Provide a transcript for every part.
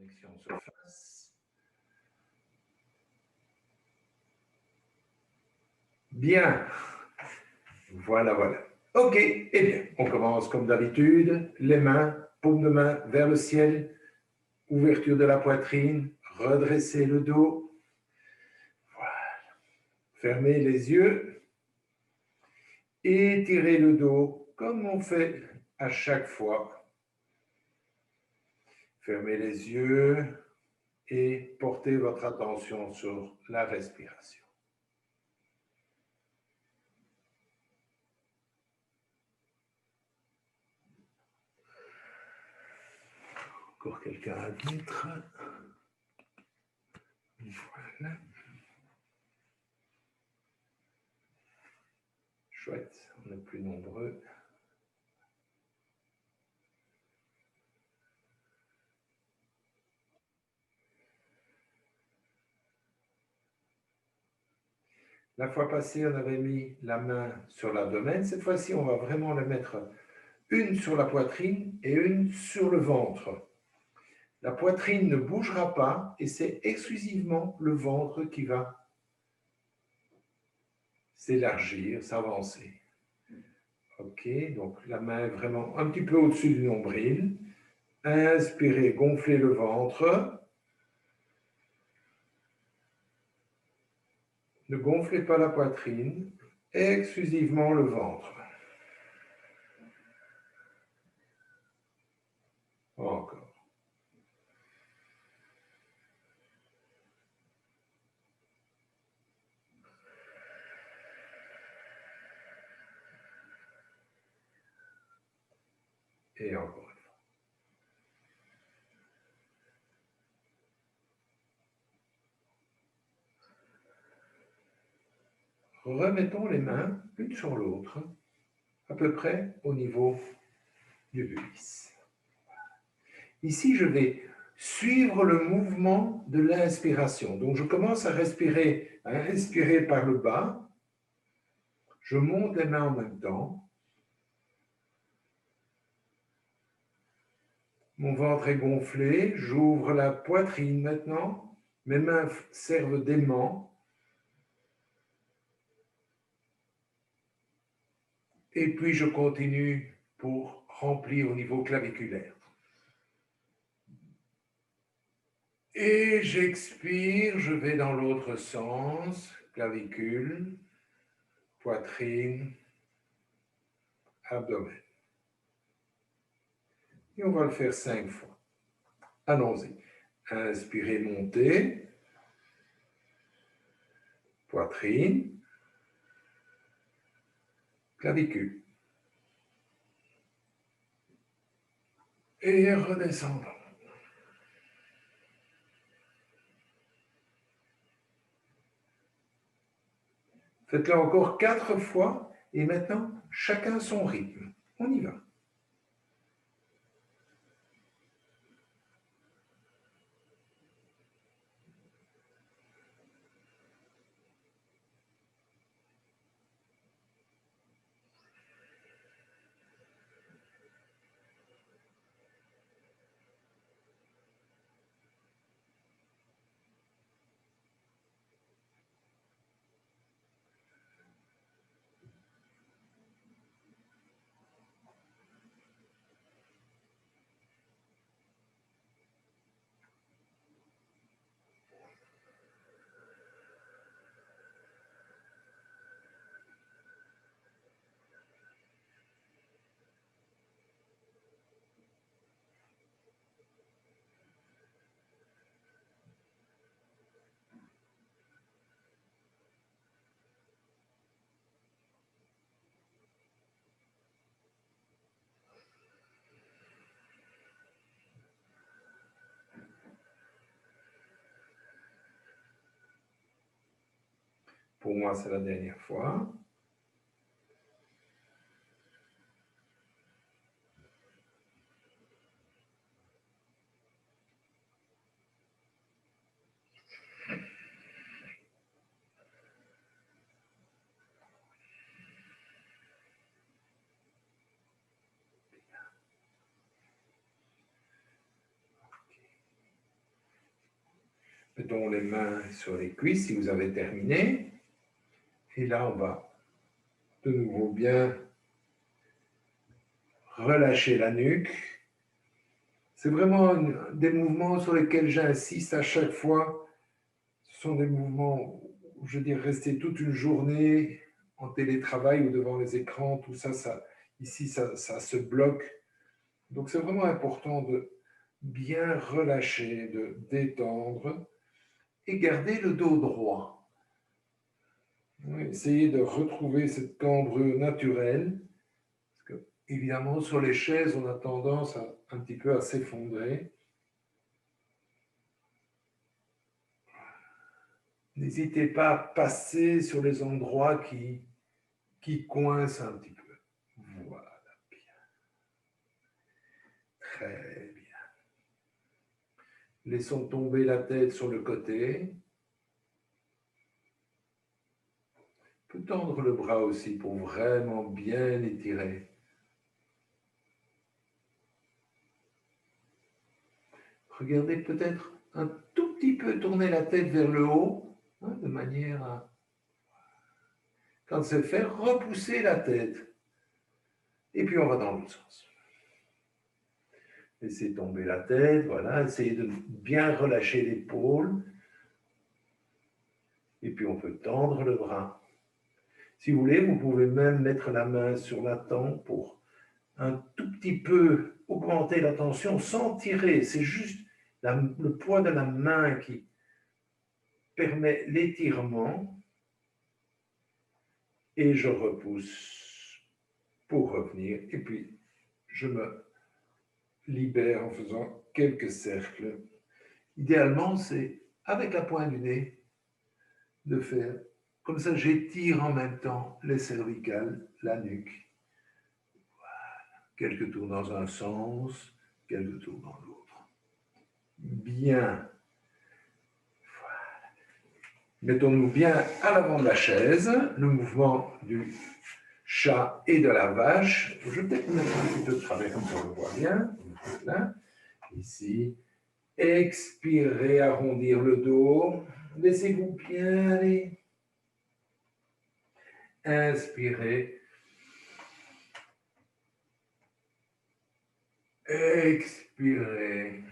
connexion se fasse. Bien. Voilà, voilà. OK. Eh bien, on commence comme d'habitude. Les mains, paume de main vers le ciel. Ouverture de la poitrine. Redresser le dos. Voilà. Fermez les yeux. Étirez le dos comme on fait à chaque fois. Fermez les yeux et portez votre attention sur la respiration. Encore quelqu'un à admettre. Voilà. Chouette, on est plus nombreux. La fois passée, on avait mis la main sur l'abdomen. Cette fois-ci, on va vraiment la mettre une sur la poitrine et une sur le ventre. La poitrine ne bougera pas et c'est exclusivement le ventre qui va s'élargir, s'avancer. OK, donc la main est vraiment un petit peu au-dessus du nombril. Inspirez, gonflez le ventre. Ne gonflez pas la poitrine, exclusivement le ventre. Encore. Et encore une fois. Remettons les mains l'une sur l'autre, à peu près au niveau du pubis. Ici, je vais suivre le mouvement de l'inspiration. Donc, je commence à inspirer par le bas. Je monte les mains en même temps. Mon ventre est gonflé. J'ouvre la poitrine maintenant. Mes mains servent d'aimant. Et puis, je continue pour remplir au niveau claviculaire. Et j'expire, je vais dans l'autre sens, clavicule, poitrine, abdomen. Et on va le faire 5 fois. Allons-y. Inspirez, montez, poitrine, clavicule. Et redescendons. Faites-le encore 4 fois et maintenant, chacun son rythme. On y va. Pour moi, c'est la dernière fois. Mettons les mains sur les cuisses si vous avez terminé. Et là, on va de nouveau bien relâcher la nuque. C'est vraiment des mouvements sur lesquels j'insiste à chaque fois. Ce sont des mouvements où je veux dire rester toute une journée en télétravail ou devant les écrans, tout ça, ici, ça se bloque. Donc, c'est vraiment important de bien relâcher, de détendre et garder le dos droit. Essayez de retrouver cette cambrure naturelle. Parce que, évidemment, sur les chaises, on a tendance un petit peu à s'effondrer. N'hésitez pas à passer sur les endroits qui coincent un petit peu. Voilà, bien. Très bien. Laissons tomber la tête sur le côté. On peut tendre le bras aussi pour vraiment bien étirer. Regardez peut-être un tout petit peu tourner la tête vers le haut, de manière à, quand c'est fait, repousser la tête. Et puis on va dans l'autre sens. Laissez tomber la tête, voilà, essayez de bien relâcher l'épaule. Et puis on peut tendre le bras. Si vous voulez, vous pouvez même mettre la main sur la tempe pour un tout petit peu augmenter la tension sans tirer. C'est juste le poids de la main qui permet l'étirement. Et je repousse pour revenir. Et puis, je me libère en faisant quelques cercles. Idéalement, c'est avec la pointe du nez de faire. Comme ça, j'étire en même temps les cervicales, la nuque. Voilà. Quelques tours dans un sens, quelques tours dans l'autre. Bien. Voilà. Mettons-nous bien à l'avant de la chaise. Le mouvement du chat et de la vache. Je vais peut-être mettre un petit peu de travers comme ça on le voit bien. Voilà. Ici. Expirez, arrondir le dos. Laissez-vous bien aller. Inspirez. Expirez.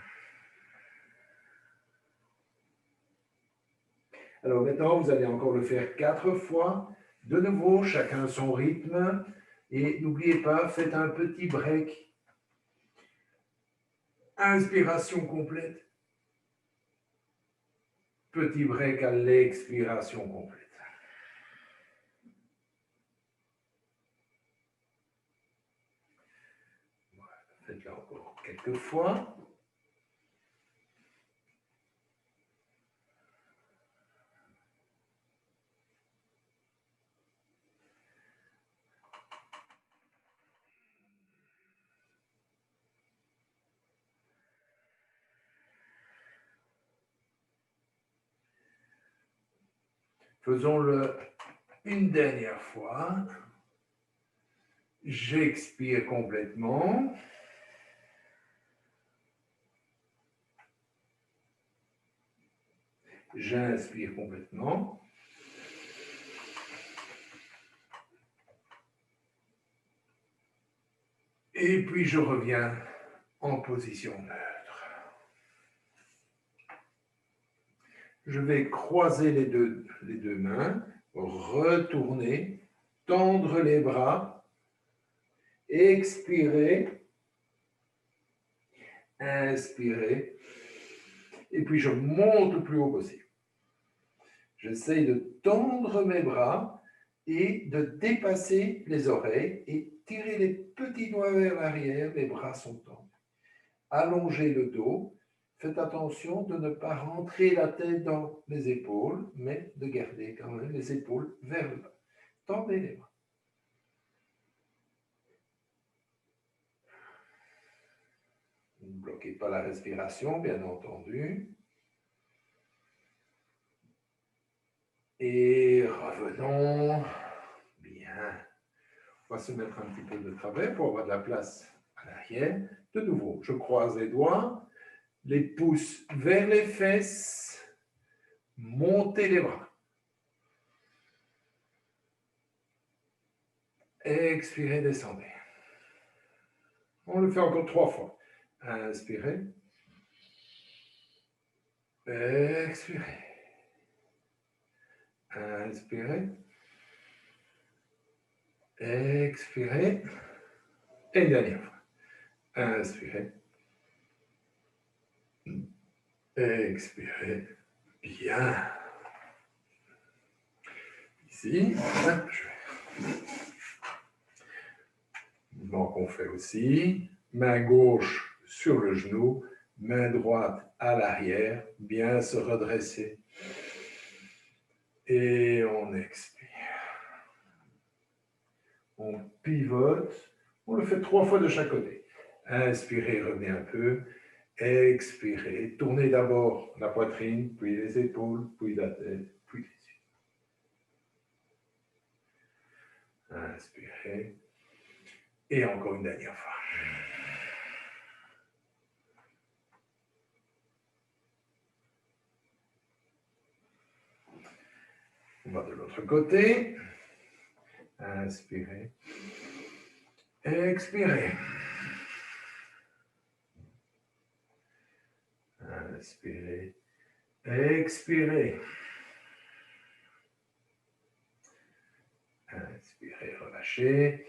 Alors maintenant, vous allez encore le faire 4 fois. De nouveau, chacun son rythme. Et n'oubliez pas, faites un petit break. Inspiration complète. Petit break à l'expiration complète. Voilà, faites-le encore quelques fois. Faisons-le une dernière fois. J'expire complètement. J'inspire complètement. Et puis je reviens en position neutre. Je vais croiser les deux mains, retourner, tendre les bras, expirer, inspirer, et puis je monte le plus haut possible. J'essaye de tendre mes bras et de dépasser les oreilles et tirer les petits doigts vers l'arrière, les bras sont tendus. Allongez le dos. Faites attention de ne pas rentrer la tête dans les épaules, mais de garder quand même les épaules vers le bas. Tendez les bras. Ne bloquez pas la respiration, bien entendu. Et revenons. Bien. On va se mettre un petit peu de travers pour avoir de la place à l'arrière. De nouveau, je croise les doigts, les pouces vers les fesses. Montez les bras. Expirez, descendez. On le fait encore 3 fois. Inspirez. Expirez. Inspirez. Expirez. Et une dernière fois. Inspirez. Expirez. Bien. Ici, hop, mouvement qu'on fait aussi. Main gauche sur le genou, main droite à l'arrière, bien se redresser. Et on expire. On pivote. On le fait 3 fois de chaque côté. Inspirez, revenez un peu. Expirez. Tournez d'abord la poitrine, puis les épaules, puis la tête, puis les yeux. Inspirez. Et encore une dernière fois. On va de l'autre côté. Inspirez. Expirez. Inspirez. Expirez. Inspirez, relâchez.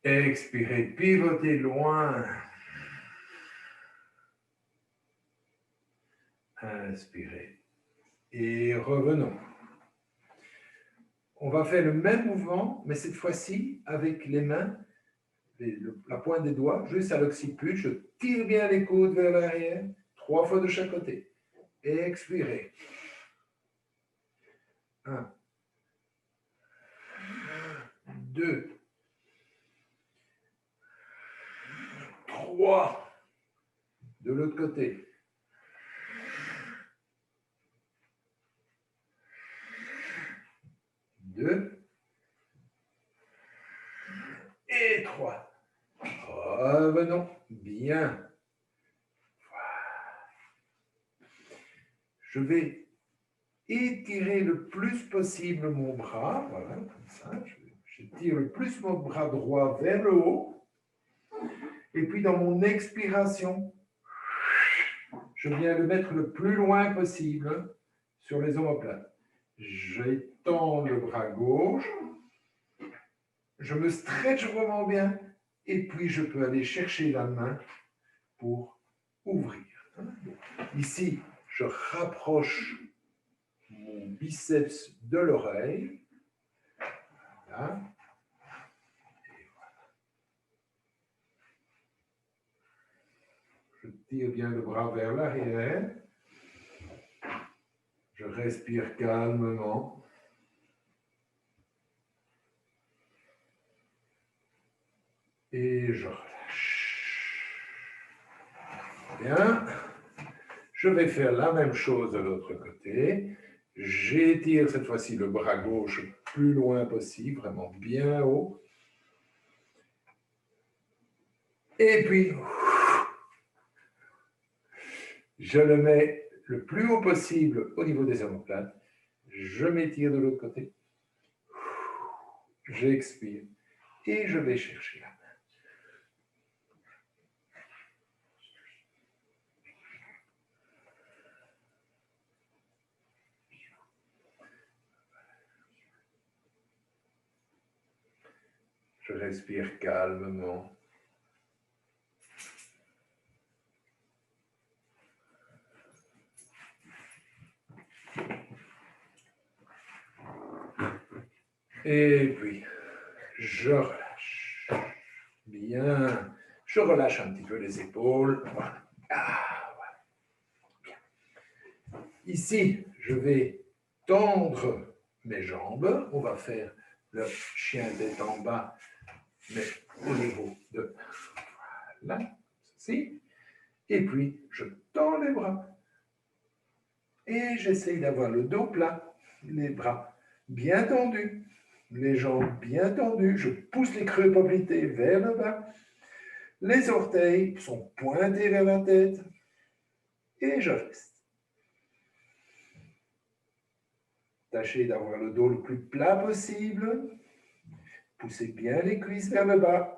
Expirez, pivotez loin. Inspirez. Et revenons. On va faire le même mouvement, mais cette fois-ci avec les mains, la pointe des doigts, juste à l'occiput. Je tire bien les coudes vers l'arrière, 3 fois de chaque côté. Et expirez. 1, 2, 3. De l'autre côté. 2 et 3. Revenons. Bien. Je vais étirer le plus possible mon bras. Voilà, comme ça. Je tire le plus mon bras droit vers le haut. Et puis dans mon expiration, je viens le mettre le plus loin possible sur les omoplates. J'étends le bras gauche. Je me stretch vraiment bien. Et puis je peux aller chercher la main pour ouvrir. Ici, je rapproche mon biceps de l'oreille. Voilà. Et voilà. Je tire bien le bras vers l'arrière. Je respire calmement. Et je relâche. Bien. Je vais faire la même chose de l'autre côté. J'étire cette fois-ci le bras gauche le plus loin possible, vraiment bien haut. Et puis, je le mets le plus haut possible au niveau des omoplates. Je m'étire de l'autre côté. J'expire. Et je vais chercher la main. Je respire calmement. Et puis, je relâche. Bien. Je relâche un petit peu les épaules. Voilà. Ah, voilà. Bien. Ici, je vais tendre mes jambes. On va faire le chien tête en bas, mais au niveau de... Voilà, ceci. Et puis, je tends les bras. Et j'essaye d'avoir le dos plat, les bras bien tendus, les jambes bien tendues. Je pousse les creux poplités vers le bas. Les orteils sont pointés vers la tête. Et je reste. Tâchez d'avoir le dos le plus plat possible. Poussez bien les cuisses vers le bas.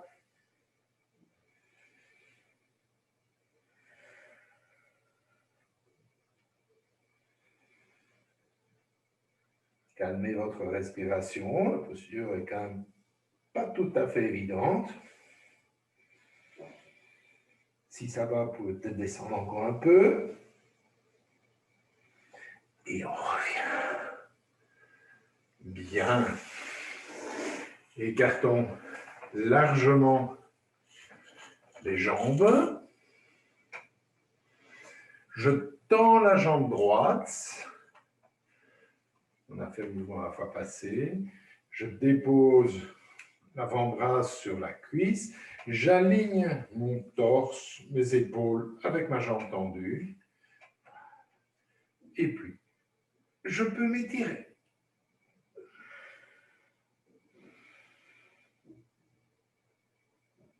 Calmez votre respiration. La posture est quand même pas tout à fait évidente. Si ça va, vous pouvez peut-être descendre encore un peu. Et on revient. Bien. Écartons largement les jambes. Je tends la jambe droite. On a fait le mouvement à la fois passée. Je dépose l'avant-bras sur la cuisse. J'aligne mon torse, mes épaules avec ma jambe tendue. Et puis, je peux m'étirer.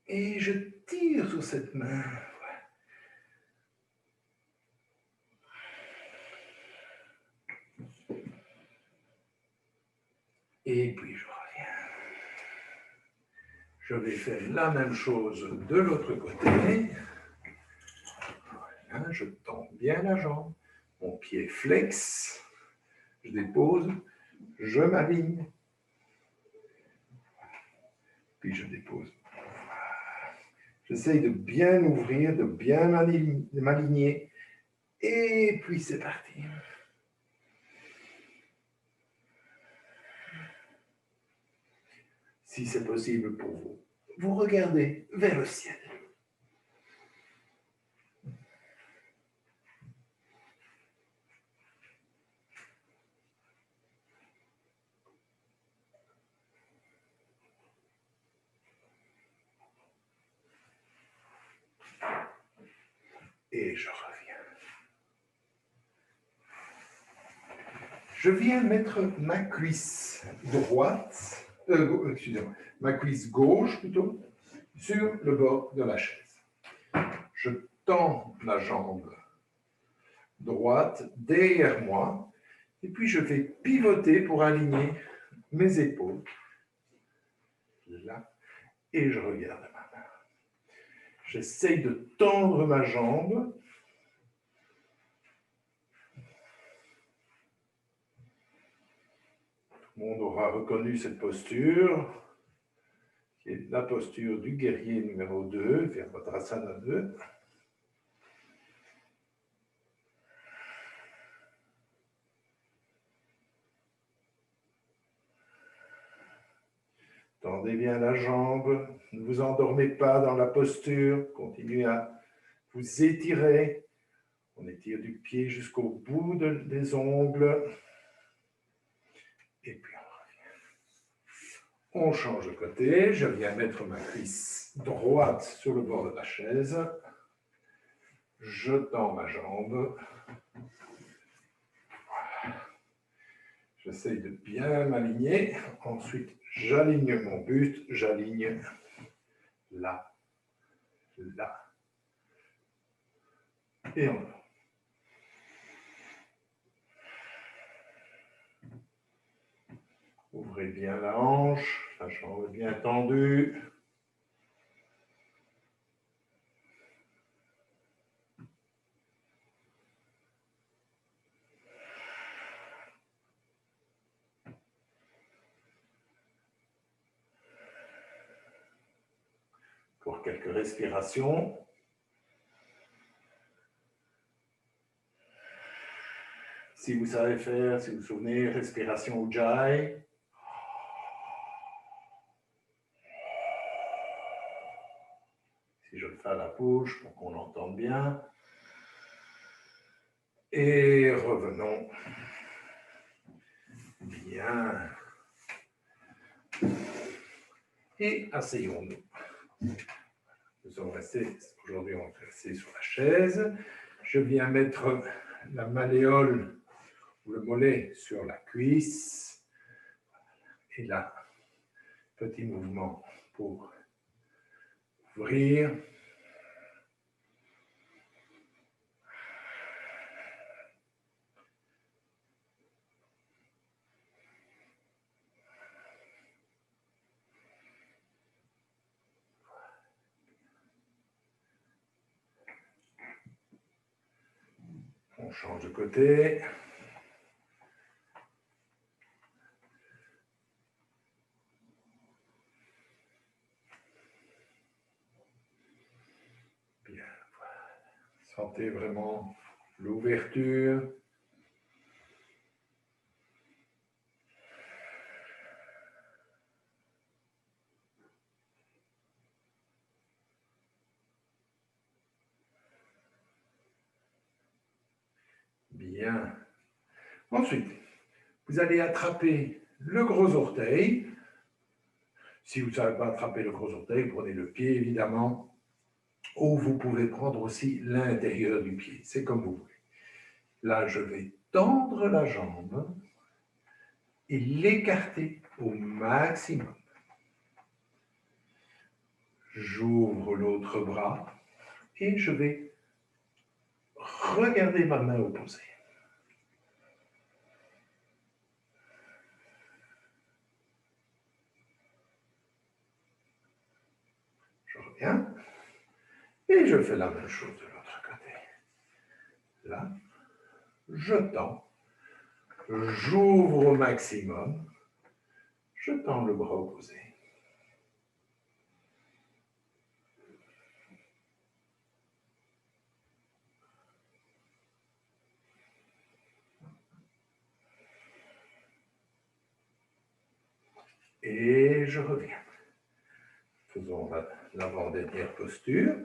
Et je tire sur cette main. Et puis je reviens. Je vais faire la même chose de l'autre côté. Voilà, je tends bien la jambe. Mon pied flex. Je dépose. Je m'aligne. Puis je dépose. J'essaye de bien ouvrir, de bien m'aligner. Et puis c'est parti. Si c'est possible pour vous, vous regardez vers le ciel. Et je reviens. Je viens mettre ma cuisse droite, excusez-moi, ma cuisse gauche plutôt, sur le bord de la chaise. Je tends la jambe droite derrière moi et puis je vais pivoter pour aligner mes épaules. Là, et je regarde ma main. J'essaye de tendre ma jambe. Tout le monde aura reconnu cette posture, qui est la posture du guerrier numéro 2, Virabhadrasana 2. Tendez bien la jambe, ne vous endormez pas dans la posture, continuez à vous étirer. On étire du pied jusqu'au bout des ongles. Et puis on revient. On change de côté, je viens mettre ma cuisse droite sur le bord de la chaise. Je tends ma jambe. Voilà. J'essaye de bien m'aligner. Ensuite, j'aligne mon buste, j'aligne là, là. Et on va. Ouvrez bien la hanche, la jambe est bien tendue. Pour quelques respirations. Si vous savez faire, si vous vous souvenez, respiration Ujjayi. Si je le fais à la bouche pour qu'on l'entende bien. Et revenons. Bien. Et asseyons-nous. Nous sommes restés, aujourd'hui on est resté sur la chaise. Je viens mettre la malléole ou le mollet sur la cuisse. Et là, petit mouvement pour ouvrir. change de côté. Bien, voilà. Sentez vraiment l'ouverture. Bien. Ensuite, vous allez attraper le gros orteil. Si vous ne savez pas attraper le gros orteil, vous prenez le pied, évidemment, ou vous pouvez prendre aussi l'intérieur du pied. C'est comme vous voulez. Là, je vais tendre la jambe et l'écarter au maximum. J'ouvre l'autre bras et je vais regarder ma main opposée. Je reviens et je fais la même chose de l'autre côté. Là, je tends, j'ouvre au maximum, je tends le bras opposé. Et je reviens. Faisons l'avant-dernière posture.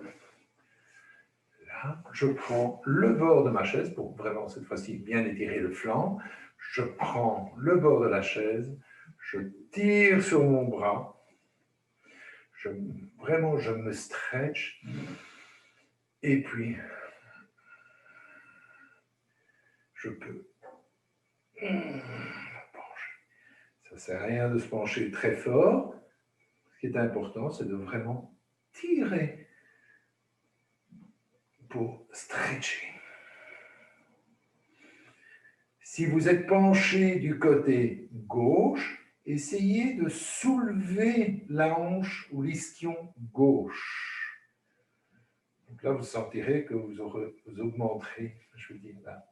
Là, je prends le bord de ma chaise pour vraiment cette fois-ci bien étirer le flanc. Je prends le bord de la chaise, je tire sur mon bras. Vraiment, je me stretch. Et puis, je peux pencher. Ça ne sert à rien de se pencher très fort. Ce qui est important, c'est de vraiment tirer pour stretcher. Si vous êtes penché du côté gauche, essayez de soulever la hanche ou l'ischio gauche. Donc là, vous sentirez que vous augmenterez, je veux dire, la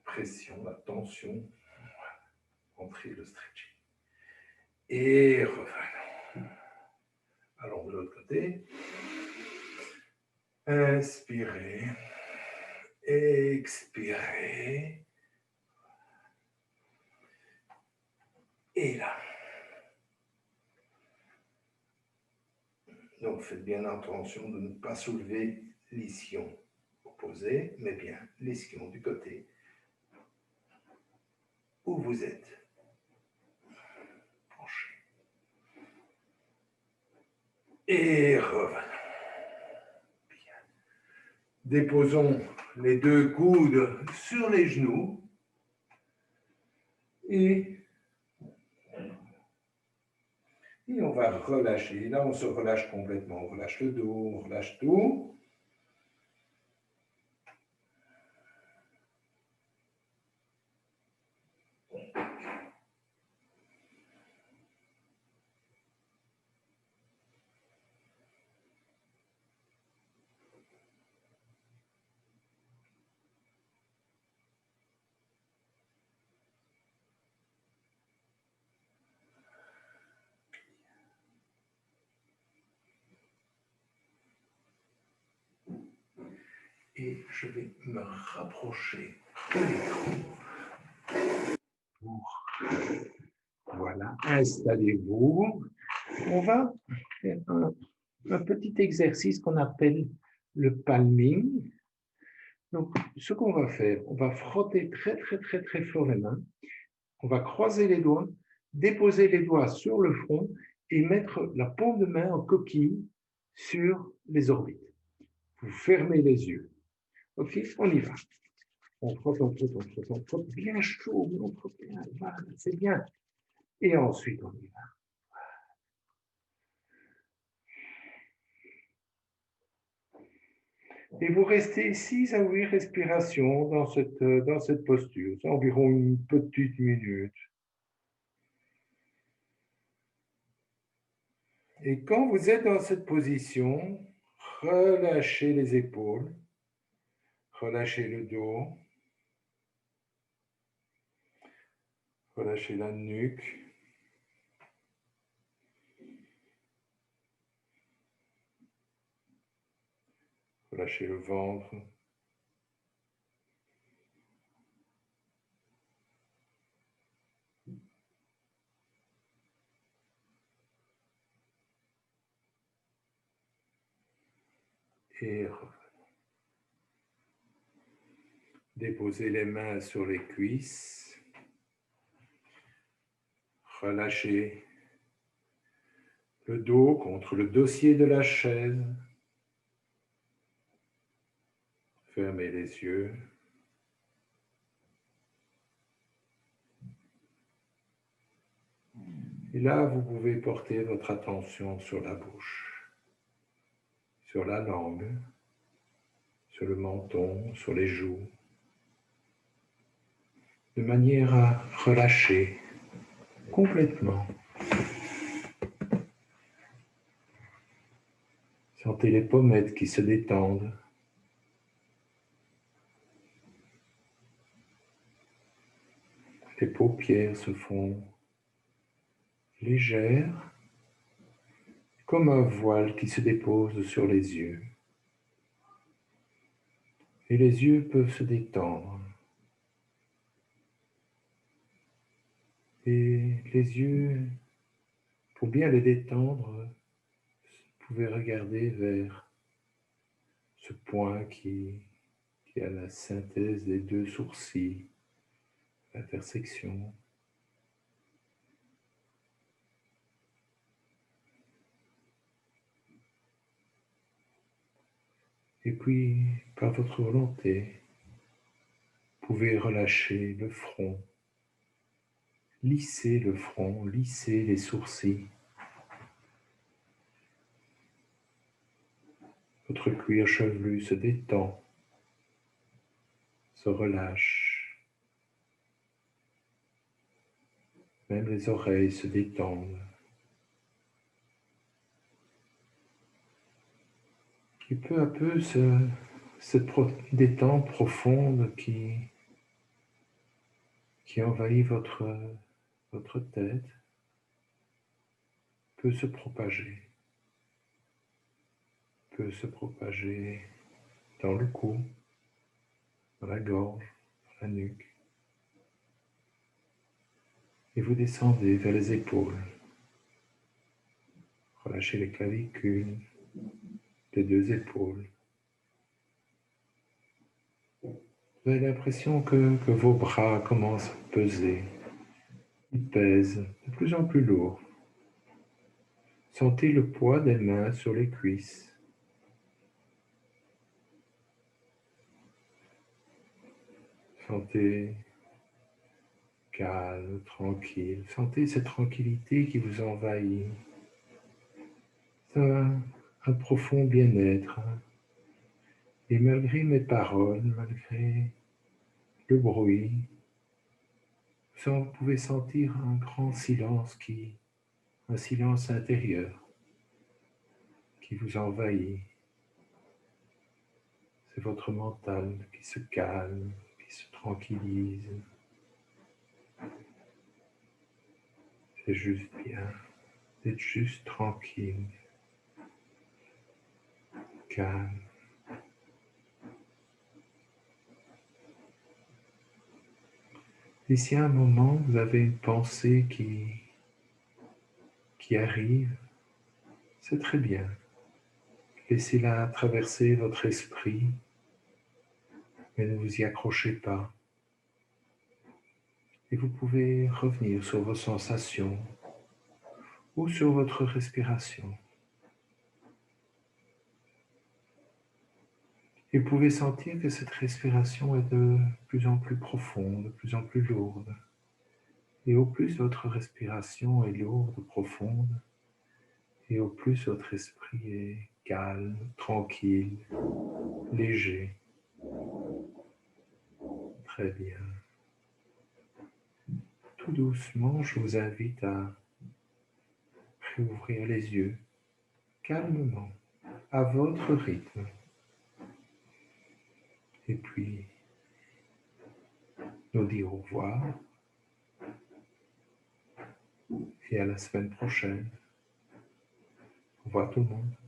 pression, la tension, entrez le stretching. Et revenons. Allons de l'autre côté. Inspirez. Expirez. Et là. Donc, faites bien attention de ne pas soulever l'ischio opposé, mais bien l'ischio du côté où vous êtes penché. Et revenons. Bien. Déposons les deux coudes sur les genoux et on va relâcher. Là, on se relâche complètement. On relâche le dos, on relâche tout. Et je vais me rapprocher de l'écran. Voilà, installez-vous. On va faire un petit exercice qu'on appelle le palming. Donc, ce qu'on va faire, on va frotter très, très, très, très fort les mains. On va croiser les doigts, déposer les doigts sur le front et mettre la paume de main en coquille sur les orbites. Vous fermez les yeux. OK, on y va. On frotte, bien chaud, on frotte bien, voilà, c'est bien. Et ensuite, on y va. Et vous restez 6 à 8 respirations dans cette posture. C'est environ une petite minute. Et quand vous êtes dans cette position, Relâchez les épaules, relâchez le dos, relâchez la nuque. Relâchez le ventre. Et déposez les mains sur les cuisses. Relâchez le dos contre le dossier de la chaise. Fermez les yeux. Et là, vous pouvez porter votre attention sur la bouche, sur la langue, sur le menton, sur les joues, de manière à relâcher complètement. Sentez les pommettes qui se détendent. Les paupières se font légères, comme un voile qui se dépose sur les yeux. Et les yeux peuvent se détendre. Et les yeux, pour bien les détendre, vous pouvez regarder vers ce point qui a la synthèse des deux sourcils, l'intersection. Et puis, par votre volonté, vous pouvez relâcher le front, lisser le front, lisser les sourcils. Votre cuir chevelu se détend, se relâche. Même les oreilles se détendent. Et peu à peu, cette détente profonde qui envahit votre tête peut se propager dans le cou, dans la gorge, dans la nuque. Et vous descendez vers les épaules. Relâchez les clavicules des deux épaules. Vous avez l'impression que vos bras commencent à peser. Ils pèsent de plus en plus lourd. Sentez le poids des mains sur les cuisses. Sentez calme, tranquille. Sentez cette tranquillité qui vous envahit. C'est un profond bien-être. Et malgré mes paroles, malgré le bruit, vous pouvez sentir un grand silence un silence intérieur qui vous envahit. C'est votre mental qui se calme, qui se tranquillise. C'est juste bien d'être juste tranquille, calme. Et si à un moment vous avez une pensée qui arrive, c'est très bien. Laissez-la traverser votre esprit, mais ne vous y accrochez pas. Et vous pouvez revenir sur vos sensations ou sur votre respiration. Et vous pouvez sentir que cette respiration est de plus en plus profonde, de plus en plus lourde. Et au plus votre respiration est lourde, profonde, et au plus votre esprit est calme, tranquille, léger. Très bien. Tout doucement, je vous invite à réouvrir les yeux, calmement. à votre rythme. Et puis, nous dire au revoir et à la semaine prochaine. Au revoir tout le monde.